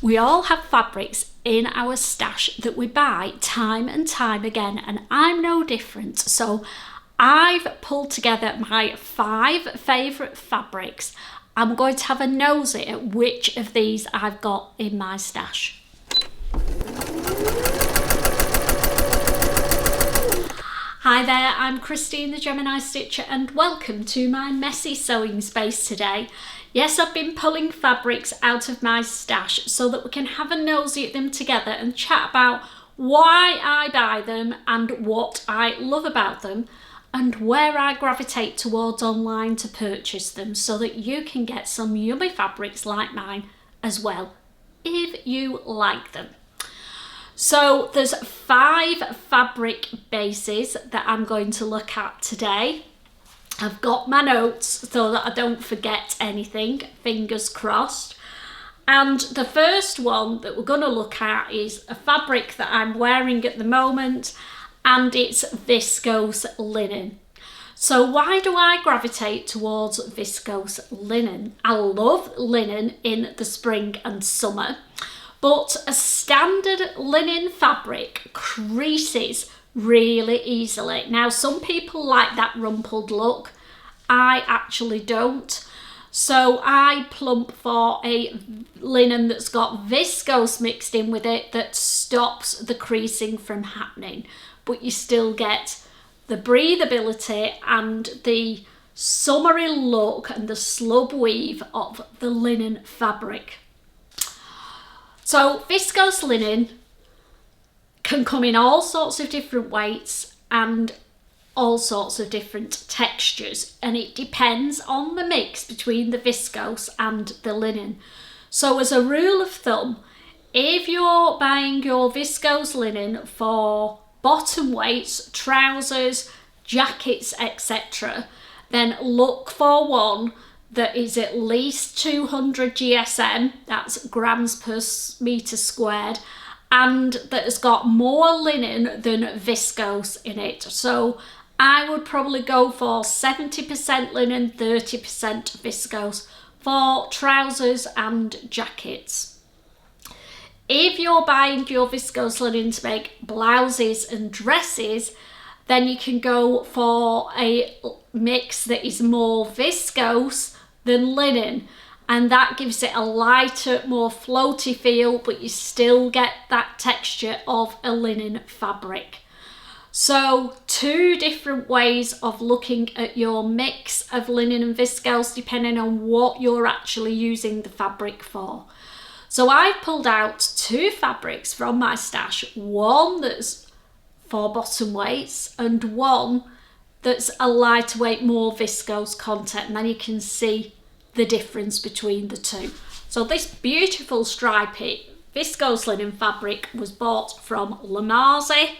We all have fabrics in our stash that we buy time and time again, and I'm no different. So I've pulled together my 5 favourite fabrics. I'm going to have a nosy at which of these I've got in my stash. Hi there, I'm Christine the Gemini Stitcher and welcome to my messy sewing space today. Yes, I've been pulling fabrics out of my stash so that we can have a nosy at them together and chat about why I buy them and what I love about them and where I gravitate towards online to purchase them so that you can get some yummy fabrics like mine as well, if you like them. So there's 5 fabric bases that I'm going to look at today. I've got my notes so that I don't forget anything, fingers crossed. And the first one that we're going to look at is a fabric that I'm wearing at the moment, and it's viscose linen. So why do I gravitate towards viscose linen? I love linen in the spring and summer, but a standard linen fabric creases really easily. Now, some people like that rumpled look. I actually don't. So I plump for a linen that's got viscose mixed in with it that stops the creasing from happening, but you still get the breathability and the summery look and the slub weave of the linen fabric. So viscose linen can come in all sorts of different weights and all sorts of different textures, and it depends on the mix between the viscose and the linen. So as a rule of thumb, if you're buying your viscose linen for bottom weights, trousers, jackets, etc., then look for one that is at least 200 GSM, that's grams per metre squared, and that has got more linen than viscose in it. So I would probably go for 70% linen, 30% viscose for trousers and jackets. If you're buying your viscose linen to make blouses and dresses, then you can go for a mix that is more viscose than linen, and that gives it a lighter, more floaty feel, but you still get that texture of a linen fabric. So 2 different ways of looking at your mix of linen and viscose depending on what you're actually using the fabric for. So I've pulled out 2 fabrics from my stash, one that's for bottom weights and one that's a lighter weight, more viscose content, and then you can see the difference between the 2. So this beautiful stripy viscose linen fabric was bought from Lamaze.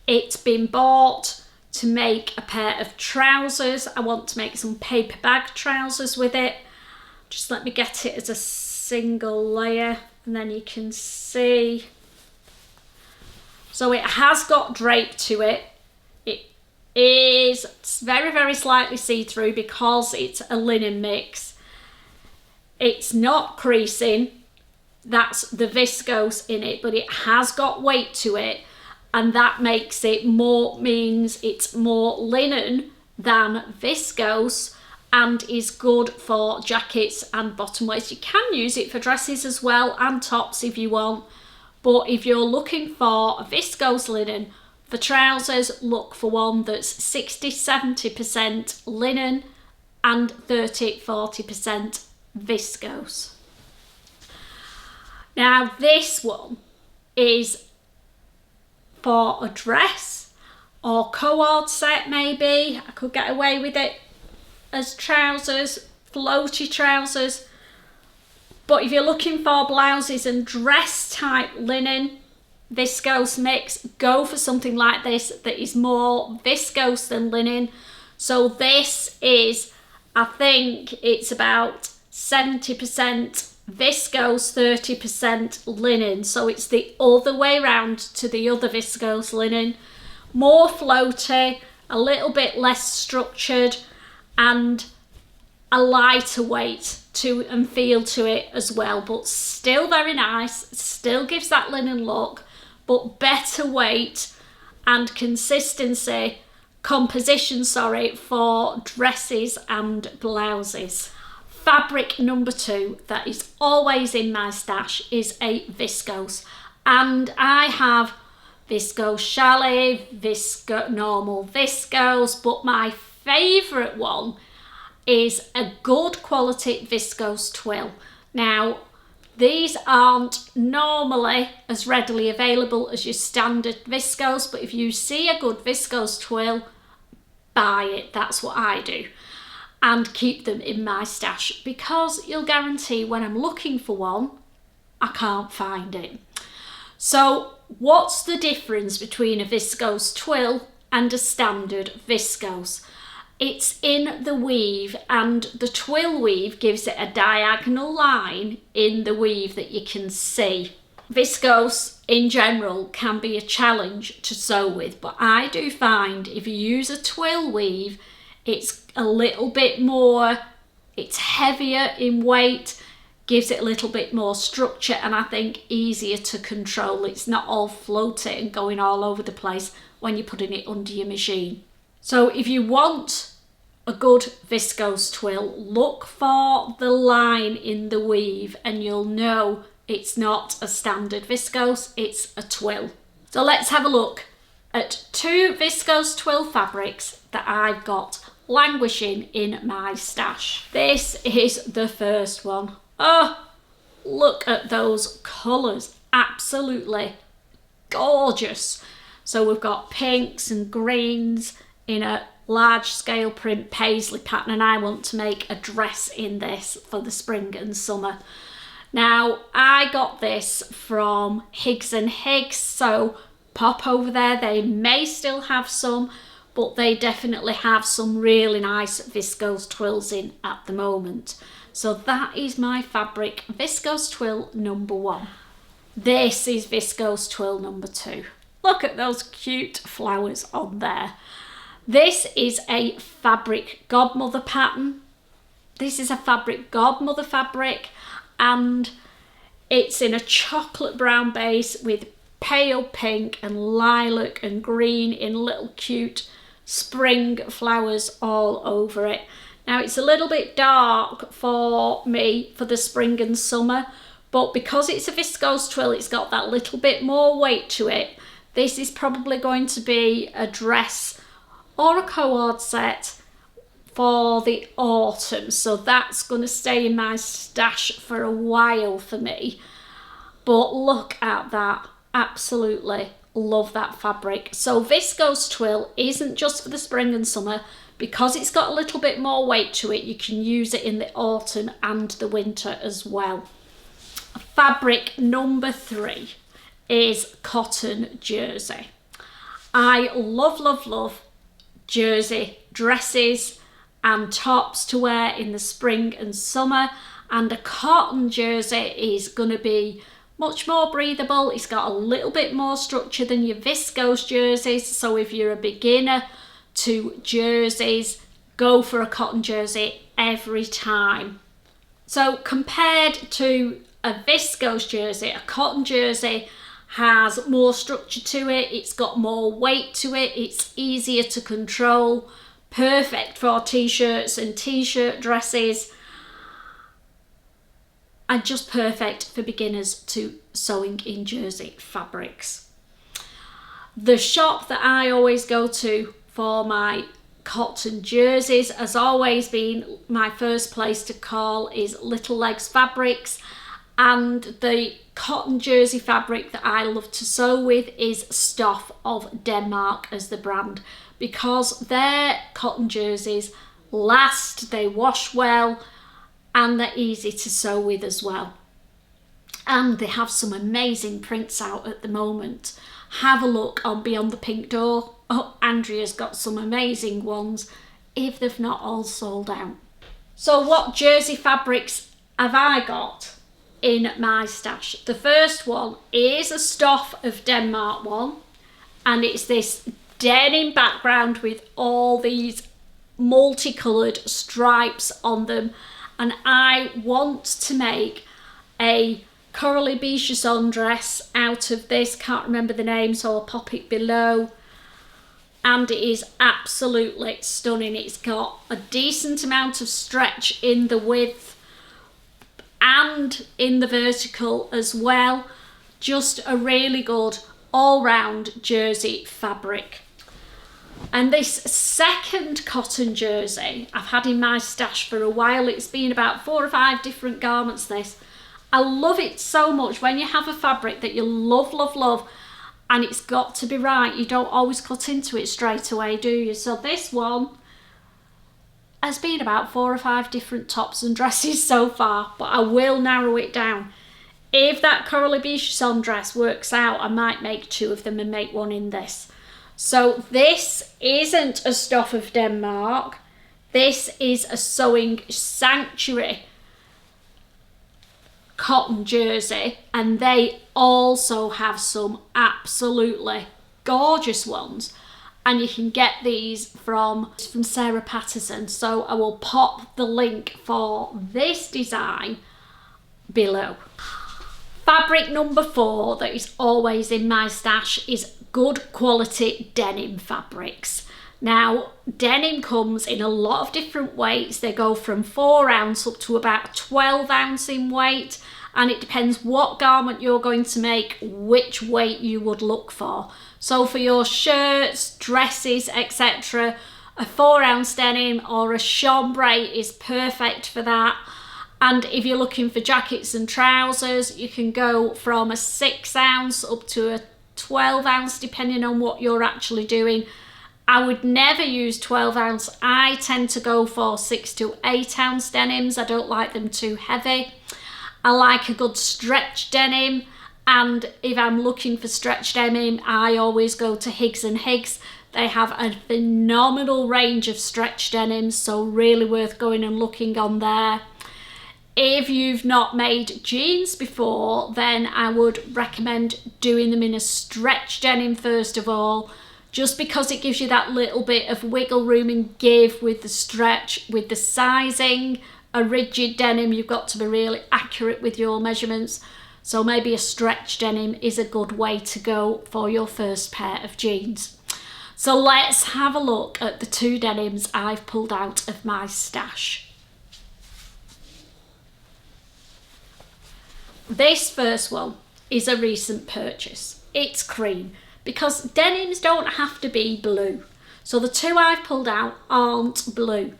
It's been bought to make a pair of trousers. I want to make some paper bag trousers with it. Just let me get it as a single layer and then you can see. So it has got drape to it. It is very, very slightly see-through because it's a linen mix. It's not creasing. That's the viscose in it, but it has got weight to it. And that makes it means it's more linen than viscose and is good for jackets and bottom weights. You can use it for dresses as well and tops if you want. But if you're looking for a viscose linen for trousers, look for one that's 60-70% linen and 30-40% viscose. Now this one is for a dress or cord set maybe. I could get away with it as trousers, floaty trousers. But if you're looking for blouses and dress type linen, viscose mix, go for something like this that is more viscose than linen. So this is, I think it's about 70% viscose, 30% linen. So it's the other way around to the other viscose linen. More floaty, a little bit less structured and a lighter weight to and feel to it as well, but still very nice, still gives that linen look, but better weight and consistency, composition, sorry, for dresses and blouses. Fabric number 2 that is always in my stash is a viscose, and I have viscose chalet, normal viscose, but my favourite one is a good quality viscose twill. Now, these aren't normally as readily available as your standard viscose, but if you see a good viscose twill, buy it. That's what I do, and keep them in my stash, because you'll guarantee when I'm looking for one, I can't find it. So what's the difference between a viscose twill and a standard viscose? It's in the weave, and the twill weave gives it a diagonal line in the weave that you can see. Viscose in general can be a challenge to sew with, but I do find if you use a twill weave, it's a little bit more, it's heavier in weight, gives it a little bit more structure, and I think easier to control. It's not all floaty and going all over the place when you're putting it under your machine. So if you want a good viscose twill, look for the line in the weave and you'll know it's not a standard viscose, it's a twill. So let's have a look at 2 viscose twill fabrics that I've got languishing in my stash. This is the first one. Oh, look at those colours, absolutely gorgeous. So we've got pinks and greens in a large scale print paisley pattern, and I want to make a dress in this for the spring and summer. Now, I got this from Higgs & Higgs, so pop over there. They may still have some, but they definitely have some really nice viscose twills in at the moment. So that is my fabric, viscose twill number 1. This is viscose twill number 2. Look at those cute flowers on there. This is a fabric godmother pattern. This is a fabric godmother fabric, and it's in a chocolate brown base with pale pink and lilac and green in little cute spring flowers all over it. Now, it's a little bit dark for me for the spring and summer, but because it's a viscose twill, it's got that little bit more weight to it. This is probably going to be a dress or a cord set for the autumn, so that's going to stay in my stash for a while for me. But look at that, absolutely love that fabric. So viscose twill isn't just for the spring and summer. Because it's got a little bit more weight to it, you can use it in the autumn and the winter as well. Fabric number 3 is cotton jersey. I love, love, love jersey dresses and tops to wear in the spring and summer, and a cotton jersey is going to be much more breathable. It's got a little bit more structure than your viscose jerseys, so if you're a beginner to jerseys, go for a cotton jersey every time. So compared to a viscose jersey, a cotton jersey has more structure to it, it's got more weight to it, it's easier to control, perfect for t-shirts and t-shirt dresses, and just perfect for beginners to sewing in jersey fabrics. The shop that I always go to for my cotton jerseys has always been my first place to call is Little Legs Fabrics, and the cotton jersey fabric that I love to sew with is Stoff of Denmark as the brand, because their cotton jerseys last, they wash well, and they're easy to sew with as well. And they have some amazing prints out at the moment. Have a look on Beyond the Pink Door. Oh, Andrea's got some amazing ones if they've not all sold out. So what jersey fabrics have I got in my stash? The first one is a Stoff of Denmark one, and it's this denim background with all these multicoloured stripes on them, and I want to make a corally Viscose dress out of this. Can't remember the name, so I'll pop it below. And it is absolutely stunning. It's got a decent amount of stretch in the width and in the vertical as well. Just a really good all-round jersey fabric. And this second cotton jersey I've had in my stash for a while. It's been about 4 or 5 different garments, this. I love it so much when you have a fabric that you love, love, love, and it's got to be right. You don't always cut into it straight away, do you? So this one has been about 4 or 5 different tops and dresses so far, but I will narrow it down. If that corally Viscose dress works out, I might make 2 of them and make one in this. So this isn't a Stuff of Denmark. This is a Sewing Sanctuary cotton jersey, and they also have some absolutely gorgeous ones, and you can get these from Sarah Patterson. So I will pop the link for this design below. Fabric number 4 that is always in my stash is good quality denim fabrics. Now, denim comes in a lot of different weights. They go from 4 ounce up to about 12 ounce in weight, and it depends what garment you're going to make, which weight you would look for. So for your shirts, dresses, etc., a 4 ounce denim or a chambray is perfect for that. And if you're looking for jackets and trousers, you can go from a 6 ounce up to a 12 ounce, depending on what you're actually doing. I would never use 12 ounce. I tend to go for 6 to 8 ounce denims. I don't like them too heavy. I like a good stretch denim, and if I'm looking for stretch denim, I always go to Higgs and Higgs. They have a phenomenal range of stretch denims, so really worth going and looking on there. If you've not made jeans before, then I would recommend doing them in a stretch denim first of all, just because it gives you that little bit of wiggle room and give with the stretch, with the sizing. A rigid denim, you've got to be really accurate with your measurements. So maybe a stretch denim is a good way to go for your first pair of jeans. So let's have a look at the 2 denims I've pulled out of my stash. This first one is a recent purchase. It's cream, because denims don't have to be blue. So the 2 I've pulled out aren't blue.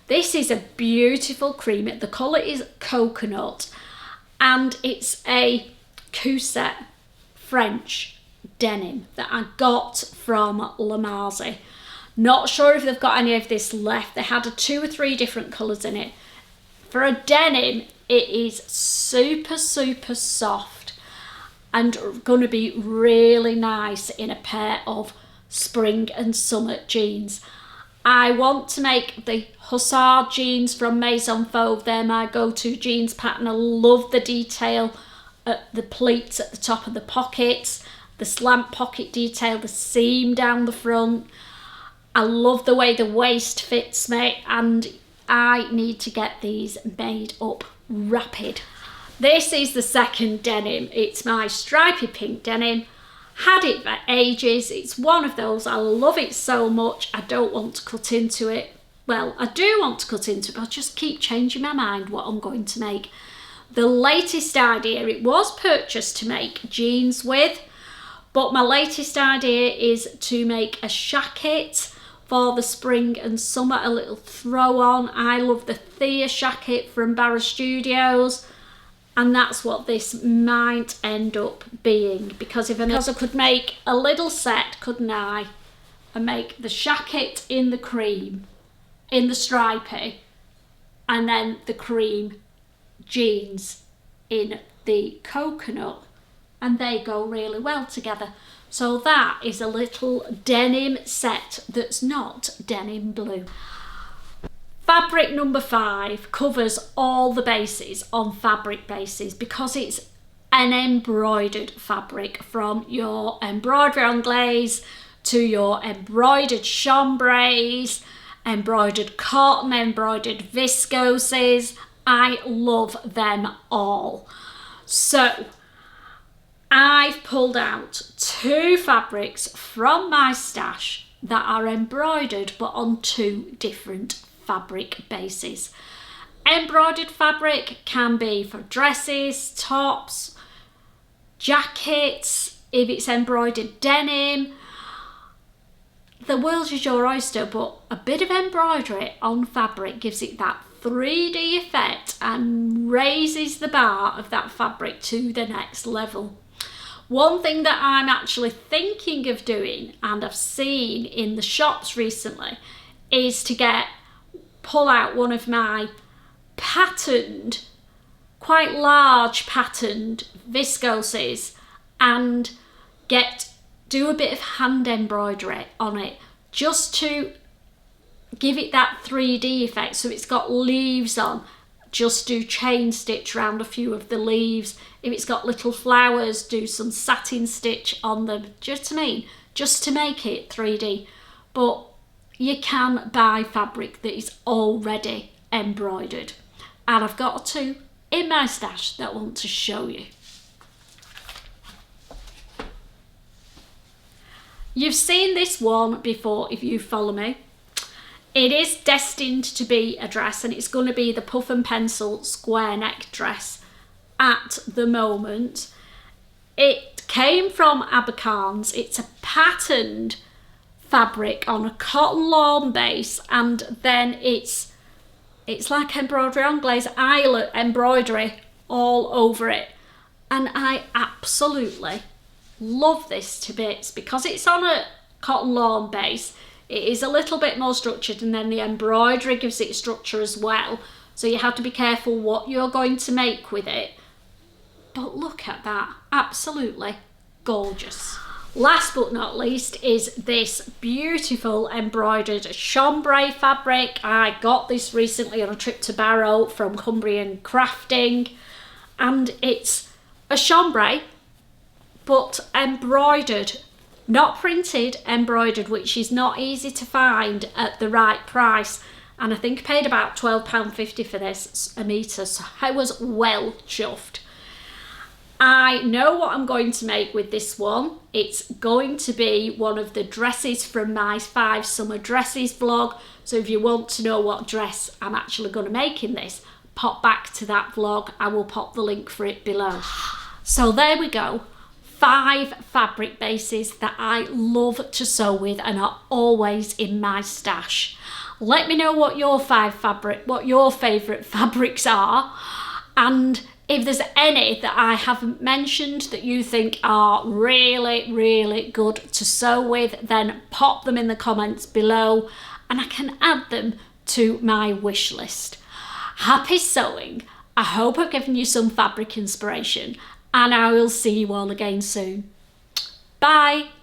This is a beautiful cream. The colour is coconut, and it's a Cousette French denim that I got from La Marzi. Not sure if they've got any of this left. They had 2 or 3 different colours in it. For a denim, it is super, super soft and going to be really nice in a pair of spring and summer jeans. I want to make the Hussard jeans from Maison Fauve. They're my go-to jeans pattern. I love the detail at the pleats at the top of the pockets, the slant pocket detail, the seam down the front. I love the way the waist fits me, and I need to get these made up rapid. This is the second denim. It's my stripy pink denim. Had it for ages. It's one of those, I love it so much, I don't want to cut into it. Well, I do want to cut into it, but I just keep changing my mind what I'm going to make. The latest idea, it was purchased to make jeans with, but my latest idea is to make a jacket for the spring and summer, a little throw on. I love the Thea jacket from Barra Studios, and that's what this might end up being, because I could make a little set, couldn't I, and make the jacket in the cream, in the stripy, and then the cream jeans in the coconut, and they go really well together. So that is a little denim set that's not denim blue. Fabric number 5 covers all the bases on fabric bases, because it's an embroidered fabric, from your embroidery anglaise to your embroidered chambrays, embroidered cotton, embroidered viscoses. I love them all. So I've pulled out 2 fabrics from my stash that are embroidered but on 2 different fabric bases. Embroidered fabric can be for dresses, tops, jackets, if it's embroidered denim. The world is your oyster, but a bit of embroidery on fabric gives it that 3D effect and raises the bar of that fabric to the next level. One thing that I'm actually thinking of doing, and I've seen in the shops recently, is to pull out one of my patterned, quite large patterned viscoses and do a bit of hand embroidery on it, just to give it that 3D effect. So it's got leaves on, just do chain stitch around a few of the leaves. If it's got little flowers, do some satin stitch on them. Just to make it 3D. But you can buy fabric that is already embroidered, and I've got 2 in my stash that I want to show you. You've seen this one before if you follow me. It is destined to be a dress, and it's going to be the puff and pencil square neck dress at the moment. It came from Abercarn's. It's a patterned fabric on a cotton lawn base, and then it's like embroidery anglaise, eyelet embroidery all over it. And I absolutely love this to bits because it's on a cotton lawn base. It is a little bit more structured, and then the embroidery gives it structure as well. So you have to be careful what you're going to make with it. But look at that, absolutely gorgeous. Last but not least is this beautiful embroidered chambray fabric. I got this recently on a trip to Barrow from Cumbrian Crafting, and it's a chambray but embroidered. Not printed, embroidered, which is not easy to find at the right price. And I think I paid about £12.50 for this a metre, so I was well chuffed. I know what I'm going to make with this one. It's going to be one of the dresses from my 5 summer dresses vlog. So if you want to know what dress I'm actually going to make in this, pop back to that vlog. I will pop the link for it below. So there we go. 5 fabric bases that I love to sew with and are always in my stash. Let me know what your favourite fabrics are, and if there's any that I haven't mentioned that you think are really, really good to sew with, then pop them in the comments below and I can add them to my wish list. Happy sewing. I hope I've given you some fabric inspiration, and I will see you all again soon. Bye.